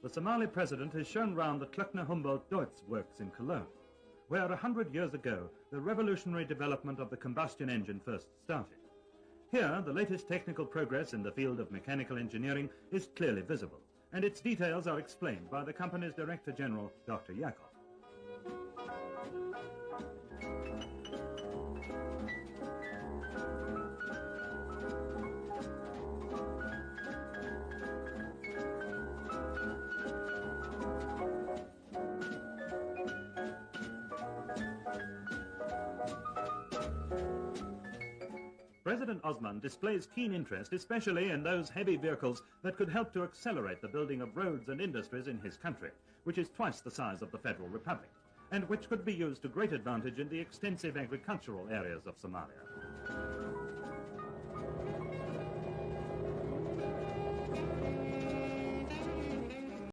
The Somali president has shown round the Kluckner Humboldt Deutz works in Cologne, where 100 years ago the revolutionary development of the combustion engine first started. Here, the latest technical progress in the field of mechanical engineering is clearly visible, and its details are explained by the company's Director General, Dr. Yakov. President Osman displays keen interest, especially in those heavy vehicles that could help to accelerate the building of roads and industries in his country, which is twice the size of the Federal Republic, and which could be used to great advantage in the extensive agricultural areas of Somalia.